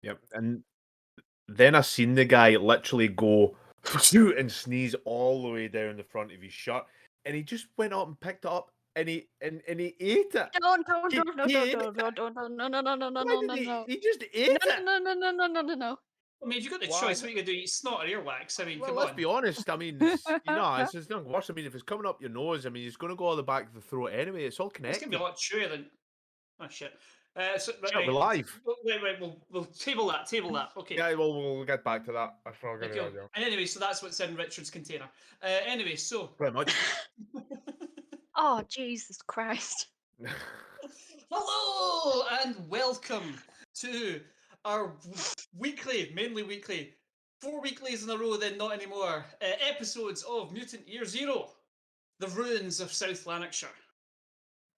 Yep, and then I seen the guy literally go shoot and sneeze all the way down the front of his shirt, and he just went up and picked it up, and he ate it. He ate it. Why did he just ate it. I mean, if you've got the Why? choice, what are you gonna do? Eat snot or earwax? I mean, Well, come let's on. be honest. I mean, it's nothing worse. I mean, if it's coming up your nose, I mean, it's gonna go all the back of the throat anyway. It's all It's gonna be a connected. lot chewier than. Oh shit. So right, Shit, we're right, live. wait. We'll table that. Table that. Okay. Yeah, well, we'll get back to that. I forgot Cool. about you. And anyway, so that's what's in Richard's container. Anyway, so Pretty much. Oh, Jesus Christ. hello and welcome to our mainly weekly, 4 weeklies in a row, then not anymore, episodes of Mutant Year Zero, the ruins of South Lanarkshire.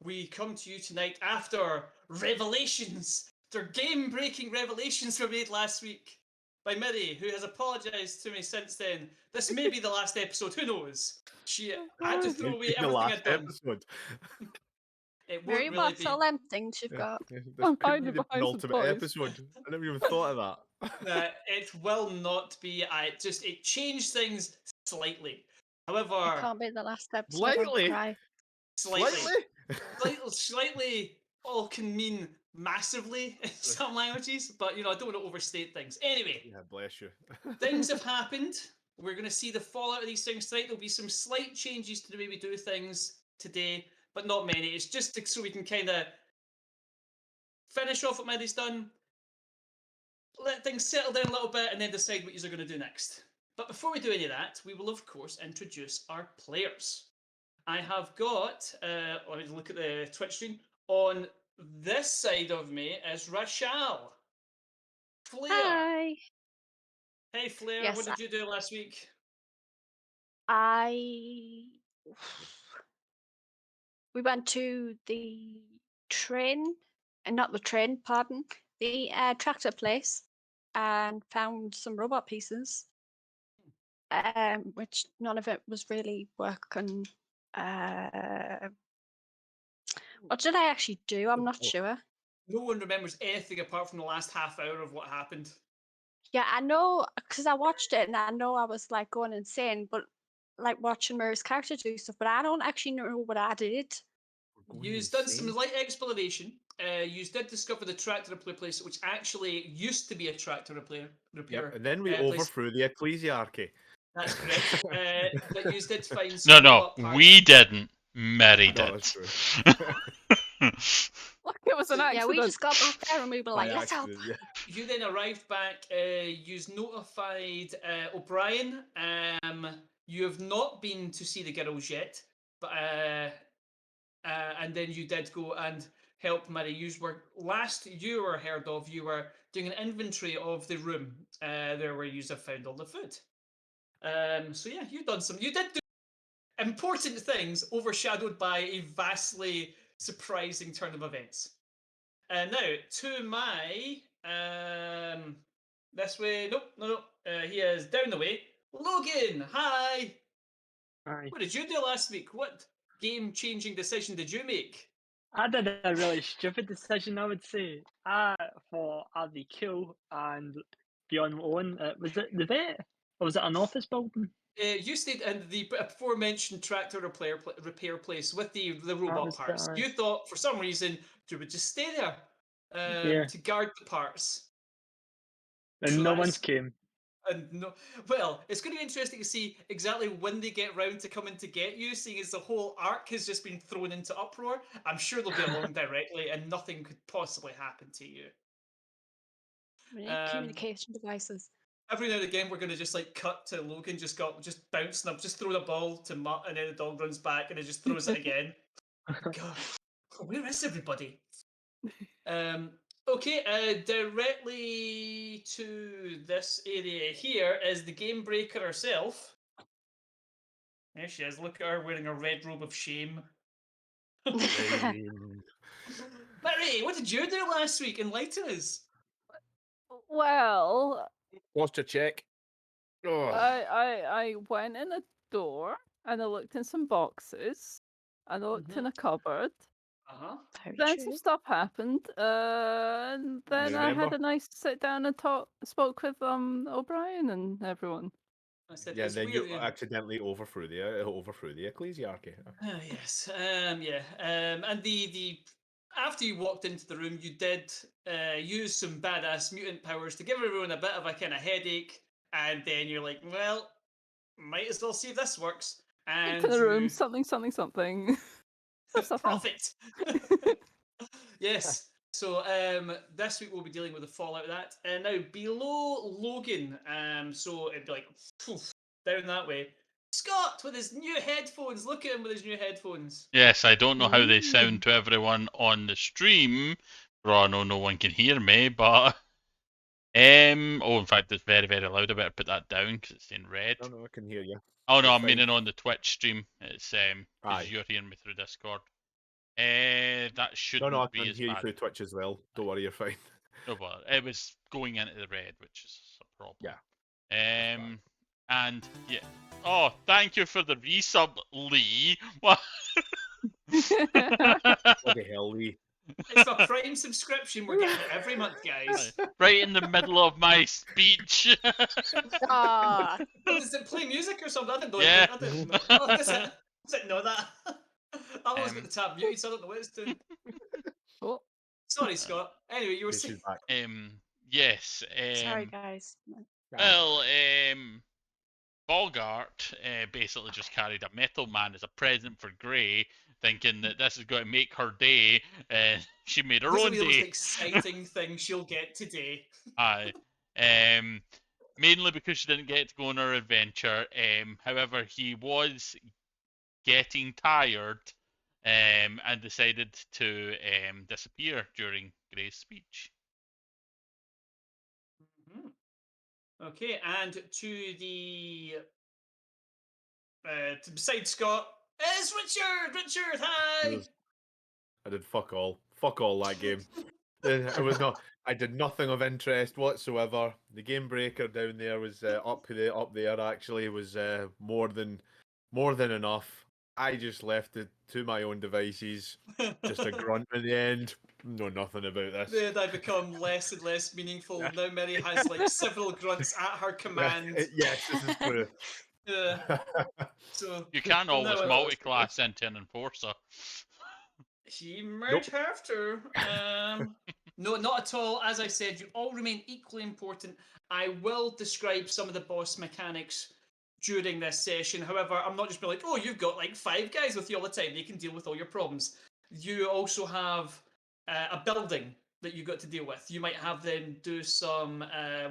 We come to you tonight after revelations, after game-breaking revelations were made last week by Miri, who has apologised to me since then. This may be the last episode, who knows? She had to throw away Maybe the everything last I'd done. episode. It won't Mary, really what's all be. them things you've Yeah, got? yeah, this I'm could be hiding the behind some penultimate toys. episode. I never even thought of that. It will not be. It changed things slightly. It However, can't be the last episode. I'll Slightly? cry. slightly, slightly, all can mean massively in some languages, but I don't want to overstate things. Anyway, Yeah, bless you. things have happened. We're going to see the fallout of these things tonight. There'll be some slight changes to the way we do things today, but not many. It's just so we can kind of finish off what Maddie's done, let things settle down a little bit, and then decide what you're going to do next. But before we do any of that, we will, of course, introduce our players. I have got, let me look at the Twitch stream. On this side of me is Rachel. Flair. Hi. Hey, Flair, Yes, what did you do last week? we went to the train, and not the train, pardon, the tractor place, and found some robot pieces, which none of it was really working. What did I actually do? I'm not sure. No one remembers anything apart from the last half hour of what happened. Yeah, I know because I watched it and I know I was like going insane, but like watching Murray's character do stuff, but I don't actually know what I did. You've done some light exploration. You did discover the tractor repair place, which actually used to be a tractor repair Yep, and then we place. overthrew the ecclesiarchy. That's correct. But you did find No, some no, robot parts. we didn't. Mary No, did. that's true. Look, it was an accident. Yeah, we just got back there and we were like, By let's help. accident, yeah. You then arrived back. You've notified O'Brien. You have not been to see the girls yet, but and then you did go and help Mary. You were heard of. You were doing an inventory of the room there where you have found all the food. So yeah, you did do important things, overshadowed by a vastly surprising turn of events. Now to my this way. Nope, no. He is down the way. Logan, hi. Aye. What did you do last week? What game-changing decision did you make? I did a really stupid decision, I would say. I thought I'd be cool and be on my own. Was it the vet? Or was it an office building? You stayed in the aforementioned tractor repair place with the robot was parts. that, You thought, for some reason, you would just stay there Yeah. to guard the parts. And So no that one's is- came. And no, well, it's going to be interesting to see exactly when they get round to coming to get you, seeing as the whole arc has just been thrown into uproar. I'm sure they'll be along directly, and nothing could possibly happen to you. We need Um, communication devices. Every now and again, we're going to just like cut to Logan just bouncing up, just throw the ball to Mutt, and then the dog runs back and it just throws it again. God, where is everybody? Okay, directly to this area here is the game breaker herself. There she is. Look at her wearing a red robe of shame. Mary, what did you do last week? Enlighten us. Well, Lost a check. Oh. I went in a door and I looked in some boxes and I looked in a cupboard Very Then true. some stuff happened. And then I had remember? a nice sit down and spoke with O'Brien and everyone. I said, Yeah, it's then weird. you accidentally overthrew the ecclesiarchy. Yes. Yeah. And the after you walked into the room, you did use some badass mutant powers to give everyone a bit of a kind of headache, and then you're like, well, might as well see if this works. And In the room, you something. Some stuff happened. profit. Yes. So this week we'll be dealing with the fallout of that. And now below Logan, so it'd be like poof, down that way. Scott with his new headphones. Look at him with his new headphones. Yes, I don't know how they sound to everyone on the stream. Well, I know no one can hear me, but oh, in fact, it's very, very loud. I better put that down because it's in red. No, I can hear you. Oh no, It's I'm fine. meaning on the Twitch stream. It's Aye. because you're hearing me through Discord. That shouldn't No, I be can as hear you bad. through Twitch as well. Don't worry, you're fine. No, but it was going into the red, which is a problem. Yeah. And yeah. Oh, thank you for the resub, Lee. What? Bloody hell, Lee. It's a Prime subscription. We're getting it every month, guys. Right in the middle of my speech. Ah, Oh, does it play music or something? I didn't know. Yeah. I didn't know. Oh, does it know that? I've always got the tab muted, so I don't know what it's doing. Oh, Sorry, Scott. Anyway, you were Okay, saying. she's back. Yes. sorry, guys. Well, Bogart basically just carried a Metal Man as a present for Grey, thinking that this is going to make her day. She made her This will own be the most day. exciting thing she'll get today. Aye. Mainly because she didn't get to go on her adventure. However, he was getting tired and decided to disappear during Grey's speech. Mhm. Okay, and to the to beside Scott is Richard. Richard, hi. I did fuck all that game. It was not. I did nothing of interest whatsoever. The game breaker down there was up there. Actually, was more than enough. I just left it to my own devices. Just a grunt at the end. Know nothing about this. They become less and less meaningful. Now Mary has like several grunts at her command. Yes, this is true. So You can from always now on, multi-class into an enforcer. he might have to. No, not at all. As I said, you all remain equally important. I will describe some of the boss mechanics during this session. However, I'm not just being like, oh, you've got like 5 guys with you all the time. They can deal with all your problems. You also have a building that you got to deal with. You might have them do some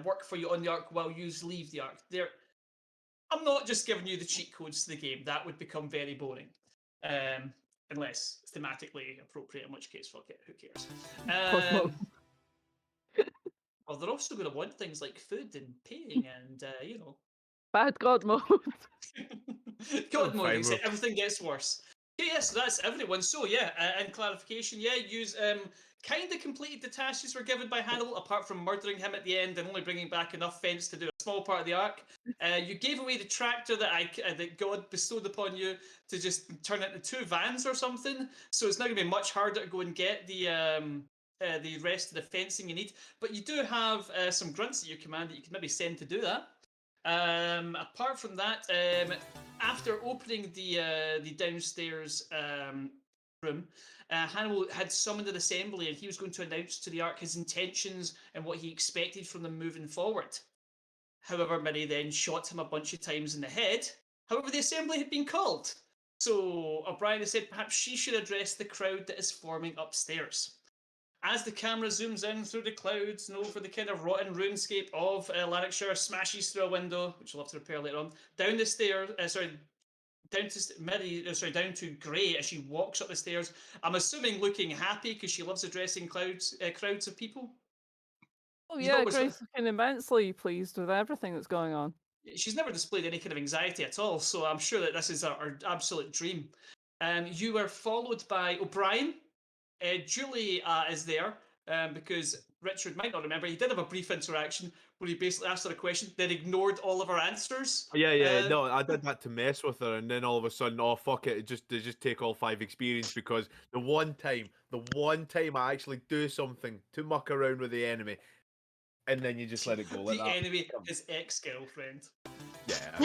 work for you on the arc while you leave the arc. I'm not just giving you the cheat codes to the game. That would become very boring. Unless it's thematically appropriate, in which case, fuck it, who cares? Cosmo. Well, they're also going to want things like food and paying and, Bad God mode. God mode, Fine, except everything gets worse. Okay, yeah, so that's everyone. So, yeah, and clarification, yeah, use kind of completed the tasks were given by Hannibal, apart from murdering him at the end and only bringing back enough fence to do a small part of the arc. You gave away the tractor that God bestowed upon you to just turn it into 2 vans or something. So it's not going to be much harder to go and get the rest of the fencing you need. But you do have some grunts at your command that you can maybe send to do that. Apart from that, after opening the downstairs room, Hannibal had summoned an assembly and he was going to announce to the Ark his intentions and what he expected from them moving forward. However, Minnie then shot him a bunch of times in the head. However, the assembly had been called. So O'Brien has said perhaps she should address the crowd that is forming upstairs. As the camera zooms in through the clouds and over the kind of rotten runescape of Lanarkshire, smashes through a window, which we'll have to repair later on, down the stairs, down to Grey as she walks up the stairs. I'm assuming looking happy because she loves addressing crowds of people. Oh You've yeah, always- Grace looking immensely pleased with everything that's going on. She's never displayed any kind of anxiety at all, so I'm sure that this is her absolute dream. You are followed by O'Brien. Julie is there, because Richard might not remember. He did have a brief interaction where he basically asked her a question, then ignored all of our answers. Yeah. No, I did that to mess with her, and then all of a sudden, oh fuck it, they just take all 5 experience because the one time I actually do something to muck around with the enemy, and then you just let it go. Like The that. enemy, his ex-girlfriend. Yeah.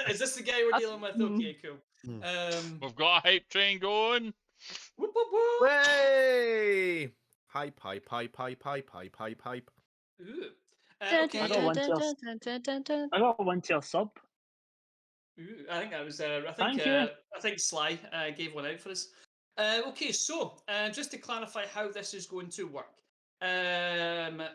Is this the guy we're dealing with? Okay, cool. We've got a hype train going. Whoop, whoop, whoop. Way! Hype. Ooh. I Okay. got one tier sub. Ooh, I think that was. Thank you. I think Sly gave one out for us. Okay, so just to clarify how this is going to work. I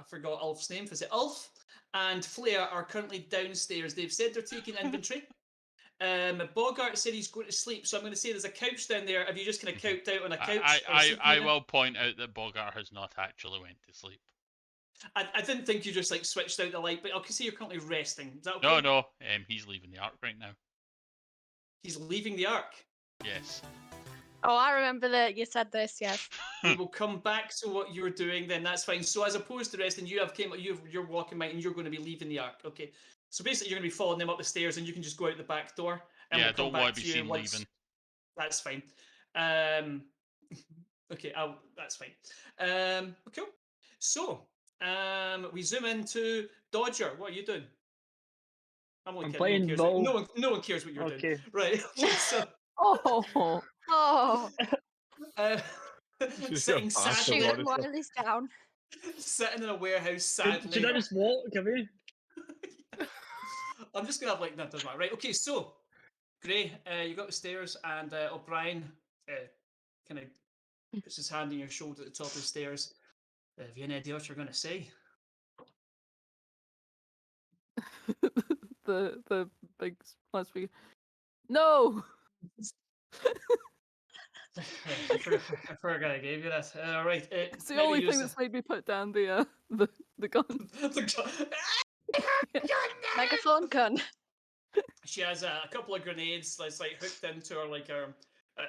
forgot Ulf's name. Is it Ulf and Flair are currently downstairs. They've said they're taking inventory. Bogart said he's going to sleep, so I'm going to say there's a couch down there. Have you just kind of couched out on a couch? I will point out that Bogart has not actually went to sleep. I didn't think you just like switched out the light, but I can see you're currently resting. Is that okay? No. He's leaving the ark right now. He's leaving the ark. Yes. Oh, I remember that you said this. Yes. We will come back to what you're doing. Then that's fine. So as opposed to resting, you're walking out and you're going to be leaving the ark. Okay. So basically, you're going to be following them up the stairs, and you can just go out the back door. And Yeah, we'll come don't back want to be seen once... leaving. That's fine. Okay, that's fine. Cool. So we zoom into Dodger. What are you doing? I'm only kidding. Playing ball. No one cares what you're doing. Okay. Right. Okay, so Oh, sitting sadly, shoot him while he's down. sitting in a warehouse sadly. Should I just walk away? I'm just gonna have like that doesn't matter. Right. Okay. So, Gray, you go upstairs, and O'Brien kind of puts his hand on your shoulder at the top of the stairs. Have you any idea what you're gonna say? the big loudspeaker. No. I forgot I gave you that. Right. It's the only thing that's made me put down the gun. The Megaphone gun. She has a couple of grenades that's like hooked into her, like her.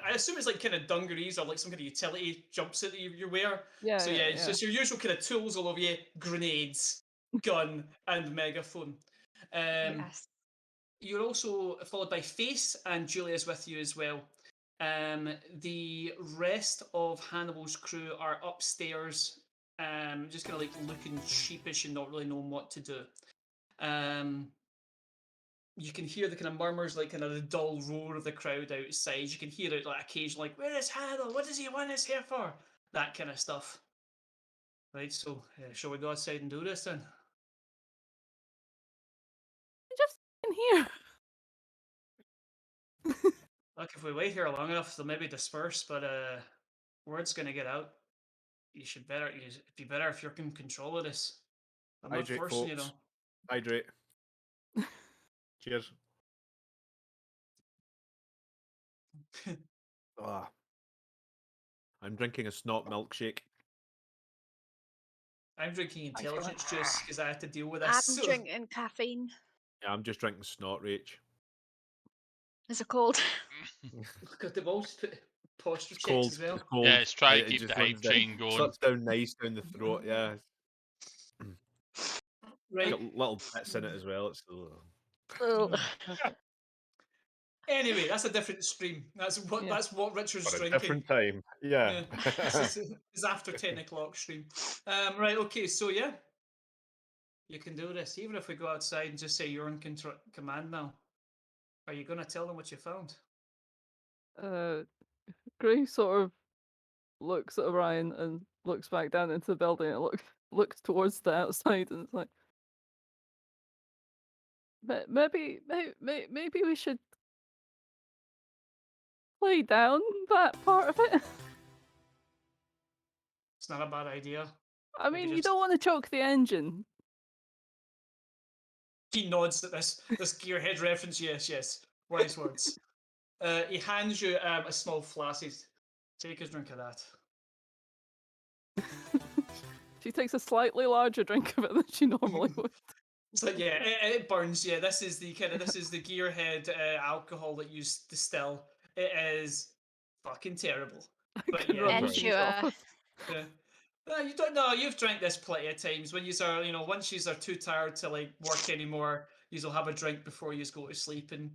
I assume it's like kind of dungarees or like some kind of utility jumpsuit that you wear. Yeah. So yeah, it's just your usual kind of tools all over you: grenades, gun, and megaphone. Yes. You're also followed by Face, and Julia is with you as well. The rest of Hannibal's crew are upstairs, just kind of like looking sheepish and not really knowing what to do. You can hear the kind of murmurs, like kind of the dull roar of the crowd outside. You can hear it like occasionally, like, "Where is Hannibal? What does he want us here for?" That kind of stuff. Right, so shall we go outside and do this then? Just in here. Look, if we wait here long enough, they'll maybe disperse, but word's gonna get out. It'd be better if you're in control of this. I'm not Hydrate, forcing you, folks. though. Hydrate. Cheers. I'm drinking a snot milkshake. I'm drinking intelligence juice because I had to deal with this. I'm drinking caffeine. Yeah, I'm just drinking snot rage. Is it cold? Got the most posture It's checks cold. as well. It's cold. Yeah, it's trying to It keep just the runs hype down- train going. Sucks down nice down the throat. Yeah, Right. got little bits in it as well. It's Oh. Anyway, that's a different stream. That's what Richard's for a drinking. different time. Yeah. This is after 10 o'clock stream. Right. Okay. So yeah, you can do this. Even if we go outside and just say you're in command now, are you going to tell them what you found? Gray sort of looks at Orion and looks back down into the building and looks towards the outside, and it's like, maybe we should play down that part of it. It's not a bad idea. I mean, you don't want to choke the engine. He nods at this gearhead reference. Yes. Wise words. He hands you a small flask. Take a drink of that. She takes a slightly larger drink of it than she normally would. It's like, yeah, it burns. Yeah, this is the gearhead alcohol that you distill. It is fucking terrible. But Can yeah, run And to sure. his office. yeah. You don't know. You've drank this plenty of times. When you are, once you are too tired to like work anymore, you'll have a drink before you go to sleep, and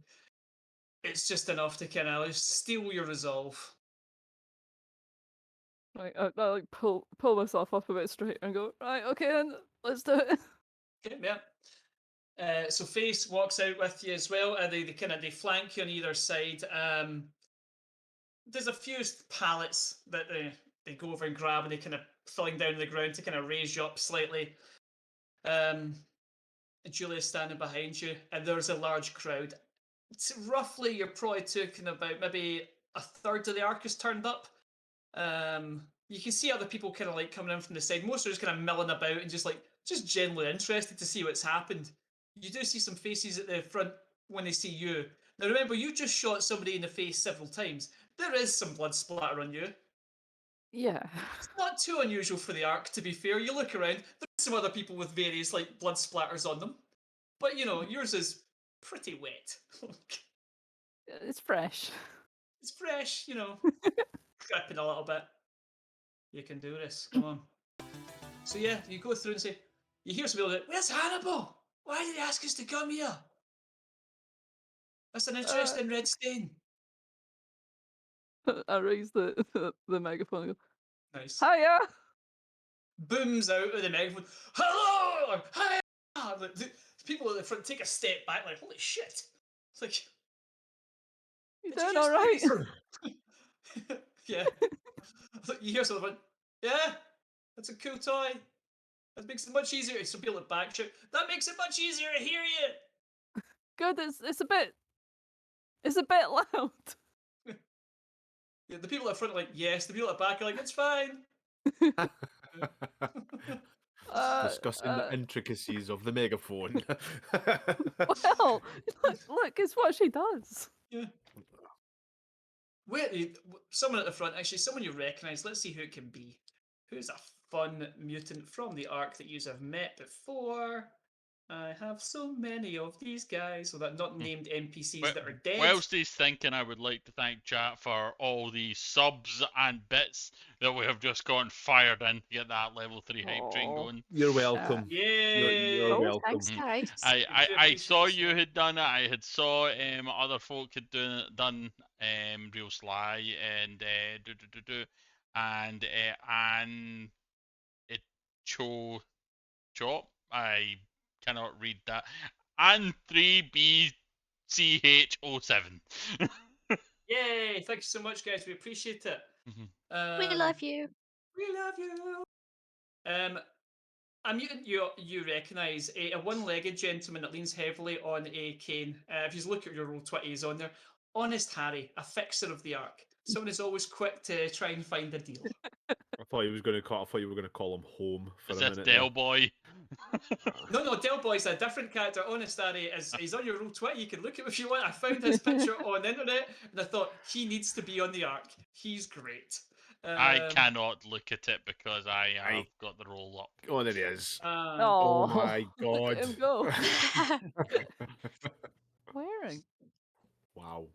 it's just enough to kind of steal your resolve. Like I like pull myself up a bit straight and go, right, okay then, let's do it. Okay, yeah. So Face walks out with you as well. They flank you on either side. There's a few pallets that they go over and grab, and they kind of falling down to the ground to kind of raise you up slightly. Julia's standing behind you, and there's a large crowd. It's roughly, you're probably talking about maybe a third of the arc is turned up. You can see other people kind of like coming in from the side. Most are just kind of milling about and just generally interested to see what's happened. You do see some faces at the front when they see you. Now remember, you just shot somebody in the face several times. There is some blood splatter on you. Yeah. It's not too unusual for the arc, to be fair. You look around, there's some other people with various like blood splatters on them. But yours is pretty wet. It's fresh. It's fresh, dripping a little bit. You can do this. Come on. So yeah, you go through and say, you hear some people like, "Where's Hannibal? Why did he ask us to come here? That's an interesting red stain." I raise the megaphone and go, Nice. hiya! Booms out of the megaphone. Hello! Hi! The people at the front take a step back, like, holy shit! It's like, You did you doing just alright? yeah. You hear someone, yeah, that's a cool toy. That makes it much easier. Some people at back shout, that makes it much easier to hear you. Good, it's a bit loud. Yeah, the people at front are like, yes. The people at back are like, it's fine. Discussing the intricacies of the megaphone. Well, look, it's what she does. Yeah. Wait, someone at the front, actually, someone you recognise. Let's see who it can be. Who's a fun mutant from the arc that you have met before? I have so many of these guys, so that not named NPCs that are dead. Whilst he's thinking, I would like to thank chat for all the subs and bits that we have just gotten fired in to get that level 3 hype train going. You're welcome. Yay! You're welcome. Thanks, guys. I saw you had done it. I had saw other folk had done Real Sly and and it Chop. I cannot read that. And 3BCH07. Yay! Thank you so much, guys. We appreciate it. We love you. We love you. A mutant you recognise, a one-legged gentleman that leans heavily on a cane. If you look at your Roll20, he's on there. Honest Harry, a fixer of the arc. Someone is always quick to try and find a deal. I thought you were going to call him home for Is a this minute. Del Boy? No, Del Boy's a different character. Honest Harry he's on your Roll20. You can look at him if you want. I found his picture on the internet, and I thought he needs to be on the arc. He's great. I cannot look at it because I have got the roll up. Oh, there he is. Oh my god. Look at him go. Wearing. Wow.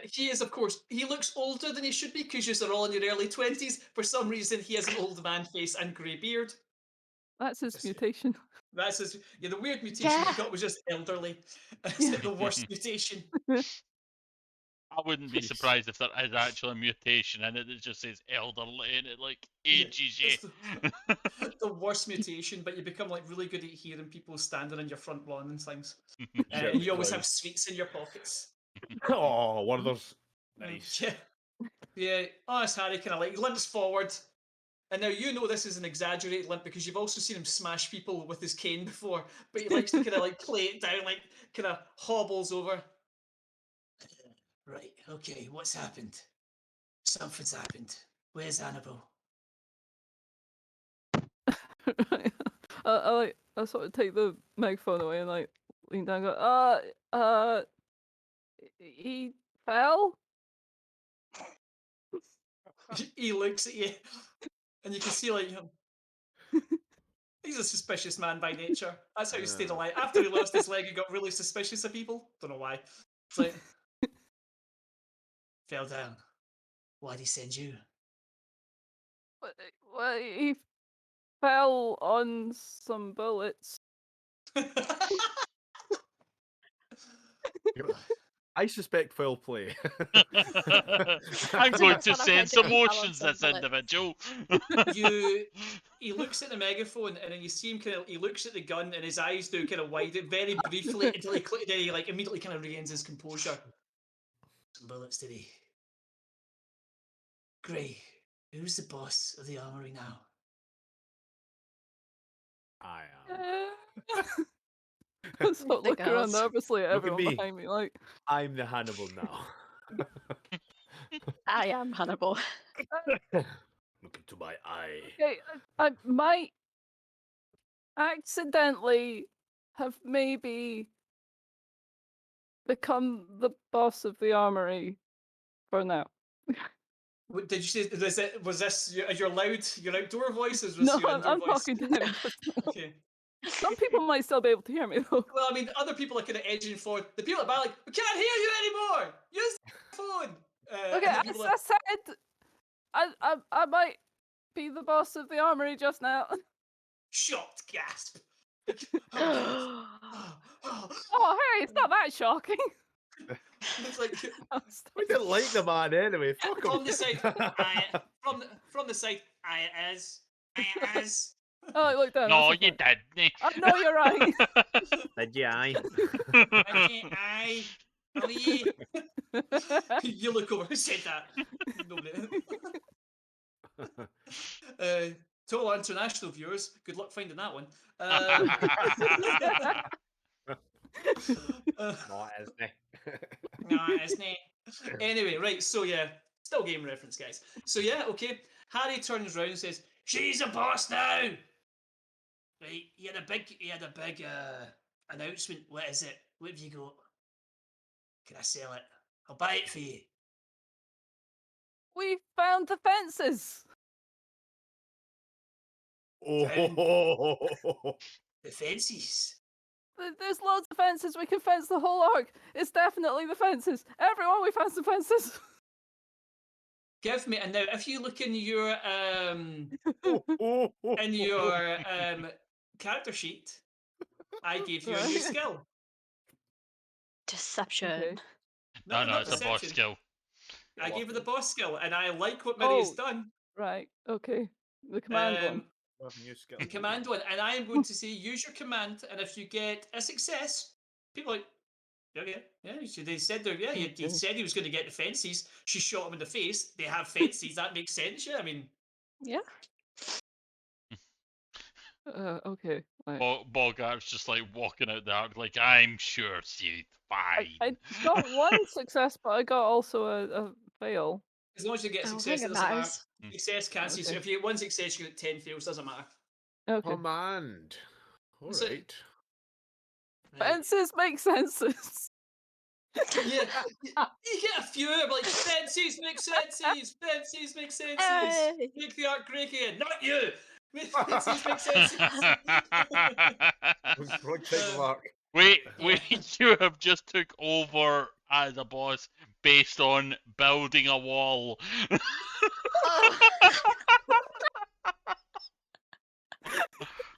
He is, of course, he looks older than he should be because you're all in your early 20s. For some reason, he has an old man face and grey beard. That's his mutation. That's his. Yeah, the weird mutation he got was just elderly. It's the worst mutation. I wouldn't be surprised if there is actually a mutation in it that just says elderly and it like ages you. The worst mutation, but you become like really good at hearing people standing in your front lawn and things. You always have sweets in your pockets. Oh, one of those. Nice. Yeah. Honest Harry kind of like limps forward. And now you know this is an exaggerated limp because you've also seen him smash people with his cane before, but he likes to kind of like play it down, like kind of hobbles over. Right, okay, what's happened? Something's happened. Where's Hannibal? I sort of take the megaphone away and like lean down and go, he fell? He looks at you, and you can see like he's a suspicious man by nature. That's how he stayed alive. After he lost his leg, he got really suspicious of people. Don't know why. It's like fell down. Why'd he send you? Well, he fell on some bullets. I suspect foul play. I'm It's going not to sort of head sense that he fell on emotions, some this bullets. individual. He looks at the megaphone and then you see him he looks at the gun and his eyes do kind of widen very briefly until then he like immediately kind of regains his composure. Some bullets, did he? Gray, who's the boss of the armory now? I am. I start The looking around girls. nervously at Look at everyone me. behind me, like, I'm the Hannibal now. I am Hannibal. Look into my eye. okay, I might accidentally have maybe become the boss of the armory for now. What did you say? Was this your outdoor voices? No, Your indoor I'm voice? talking to him just now. Okay. Some people might still be able to hear me though. Well, I mean, other people are kind of edging forward. The people at the back are like, we can't hear you anymore. Use the phone. Okay, And the as people I said, I might be the boss of the armory just now. shocked gasp. Oh, Oh, hey, it's not that shocking. it's like We didn't like the man anyway. Fuck him. from the side. From the side. I is. Oh, I looked down. No, that's you fine. didn't. I know you're right. Did you? Aye. I. Oh, yeah. You look over. Who said that? Nobody. Total international viewers, good luck finding that one. No, it isn't. No, isn't it? Anyway, right, so yeah, still game reference, guys. So yeah, okay. Harry turns around and says, "She's a boss now." Right, he had a big announcement. What is it? What have you got? Can I sell it? I'll buy it for you. We found the fences. Oh. The fences. There's loads of fences. We can fence the whole arc. It's definitely the fences. Everyone, we found some fences. Give me, and now if you look in your character sheet, I gave you a new Right. skill. Deception. Okay. No, not it's a boss deception. skill. I gave her the boss skill, and I like what Miri has Oh. done. Right. Okay. The command one. New skill. The command one, and I am going to say use your command, and if you get a success, people are like, okay, yeah. So they said there, yeah. He Okay. said he was going to get the fences. She shot him in the face. They have fences. That makes sense. Yeah, I mean, Yeah. Okay. Right. Bogart's just like walking out the arc, like, I'm sure she's fine. I got one success, but I got also a fail. as long as you get a I don't success, think it it doesn't matter. matters. Success cancels. So Okay. if you get one success, you get 10 fails. Doesn't matter. Okay. Command. All So- right. Right. Fences make senses. Yeah, you get a few like fences make senses. Fences make senses. Hey. Make the arc great again. Not you. Fences make senses. Project Mark. Wait, Yeah. you have just took over as a boss based on building a wall. Oh.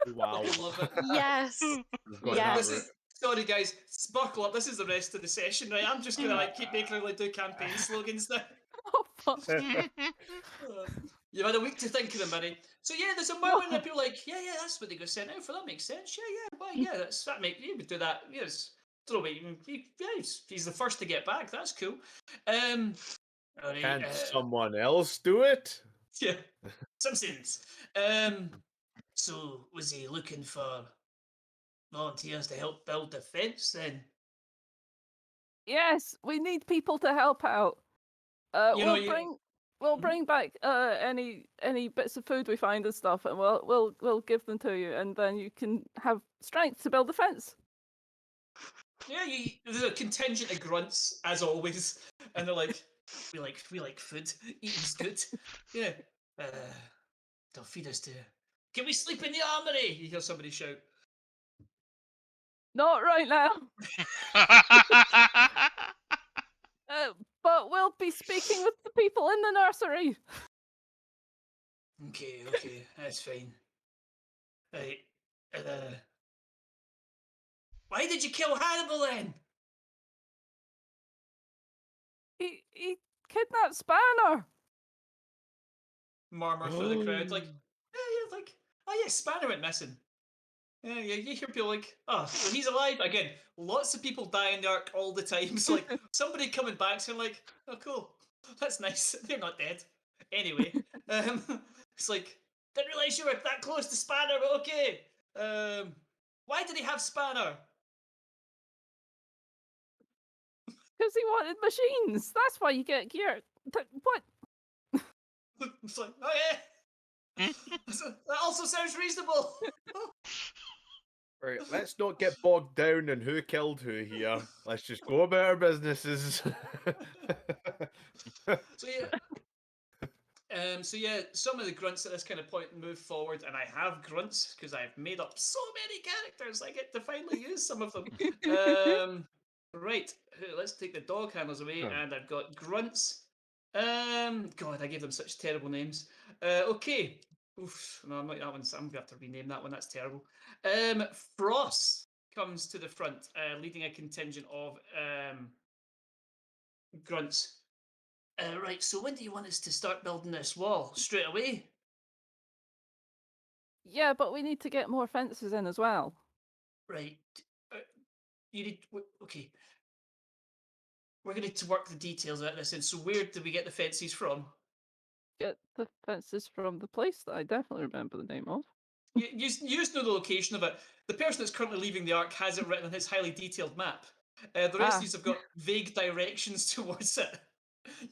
Wow. I love it. Yes. We've gone Yes. that route. Sorry guys, buckle up. This is the rest of the session, right? I'm just gonna keep making her do campaign slogans now. Oh fuck. You've had a week to think of them, buddy. So yeah, there's a moment that people are like, yeah, that's what they got sent out for. That makes sense. Yeah, well, yeah, that make you would do that. Yes, don't know what he's the first to get back. That's cool. All right, Can't someone else do it? yeah, Simpsons. So was he looking for volunteers to help build the fence then? Yes, we need people to help out. We'll bring back any bits of food we find and stuff, and we'll give them to you, and then you can have strength to build the fence. Yeah, there's a contingent of grunts as always, and they're like, we like food, eating's good. Yeah, they'll feed us too. Can we sleep in the armory? You hear somebody shout. Not right now, but we'll be speaking with the people in the nursery. Okay, that's fine. Right. Why did you kill Hannibal then? He kidnapped Spanner. Murmur through the crowd, like, yeah, like, oh yeah, Spanner went missing. Yeah, you hear people like, oh, so he's alive again. Lots of people die in the arc all the time. So like, somebody coming back saying like, oh cool, that's nice. They're not dead. Anyway, it's like, didn't realize you were that close to Spanner, but okay. Why did he have Spanner? Because he wanted machines. That's why you get gear. What? It's like, oh yeah, that also sounds reasonable. Right, let's not get bogged down in who killed who here. Let's just go about our businesses. So yeah. So yeah, some of the grunts at this kind of point move forward, and I have grunts because I've made up so many characters. I get to finally use some of them. Right, let's take the dog handlers away, and I've got grunts. God, I gave them such terrible names. Okay. Oof, no, I'm not that one. I'm gonna have to rename that one. That's terrible. Frost comes to the front, leading a contingent of grunts. Right, so when do you want us to start building this wall? Straight away? Yeah, but we need to get more fences in as well. Right. You need. Okay. We're going to need to work the details out of this. And so, where do we get the fences from? Get the fences from the place that I definitely remember the name of. You just know the location of it. The person that's currently leaving the arc has it written on his highly detailed map. The rest of you have got vague directions towards it.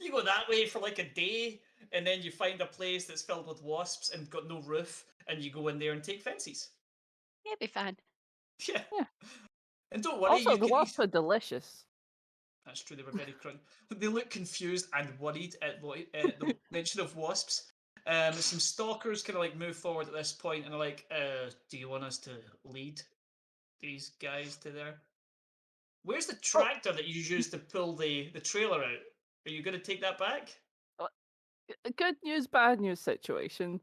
You go that way for like a day, and then you find a place that's filled with wasps and got no roof, and you go in there and take fences. It'll be fine. Yeah. Yeah. And don't worry, Also, you the can wasps are delicious. That's true, they were very crunch. They look confused and worried at the mention of wasps. Some stalkers kind of like move forward at this point and are like, do you want us to lead these guys to there? Where's the tractor that you used to pull the trailer out? Are you going to take that back? Good news, bad news situation.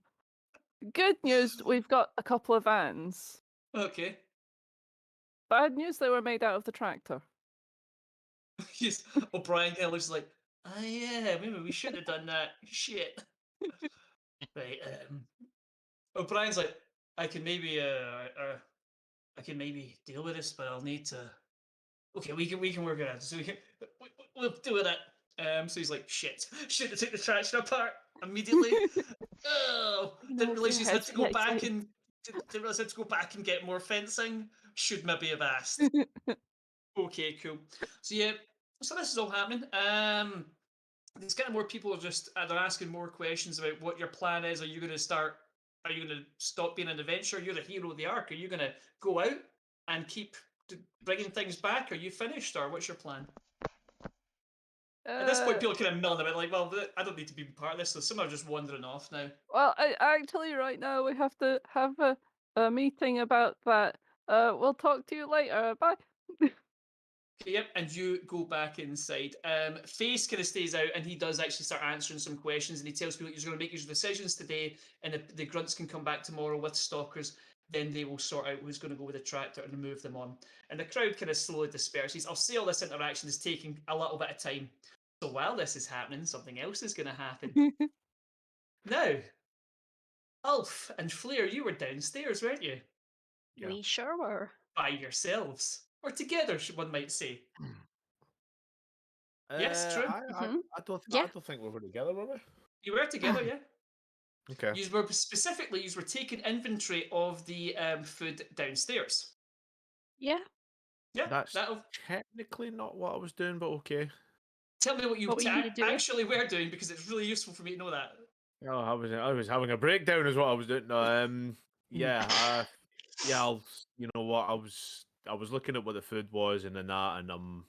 Good news, we've got a couple of vans. Okay. Bad news, they were made out of the tractor. Yes. O'Brien kind of looks like, oh yeah, maybe we should have done that. Shit. Right. O'Brien's like, I can maybe deal with this, but I'll need to. Okay, we can work it out. So we'll do it. So he's like, shit, should have took the traction apart immediately. Oh, didn't realize you had to go back and didn't realize I had to go back and get more fencing. Should maybe have asked. Okay, cool. So yeah, so this is all happening. There's kind of more people are just they're asking more questions about what your plan is. Are you going to start? Are you going to stop being an adventurer? You're the hero of the arc. Are you going to go out and keep bringing things back? Are you finished, or what's your plan? At this point, people are kind of milling about, like, well, I don't need to be part of this, so some are just wandering off now. Well, actually, right now we have to have a meeting about that. We'll talk to you later. Bye. Okay, yep, and you go back inside. Face kind of stays out, and he does actually start answering some questions, and he tells people he's going to make his decisions today, and if the grunts can come back tomorrow with stalkers, then they will sort out who's going to go with the tractor and move them on. And the crowd kind of slowly disperses. I'll say all this interaction is taking a little bit of time. So while this is happening, something else is going to happen. Now, Ulf and Flair, you were downstairs, weren't you? Yeah. We sure were. By yourselves. Or together, one might say. Yes, true. I don't think we were together, were we? You were together, yeah. Okay. You were taking inventory of the food downstairs. Yeah. Yeah, That's technically not what I was doing, but okay. Tell me what you What were you doing? actually were doing, because it's really useful for me to know that. Oh, I was having a breakdown, is what I was doing. No, yeah, you know what? I was looking at what the food was and then that, and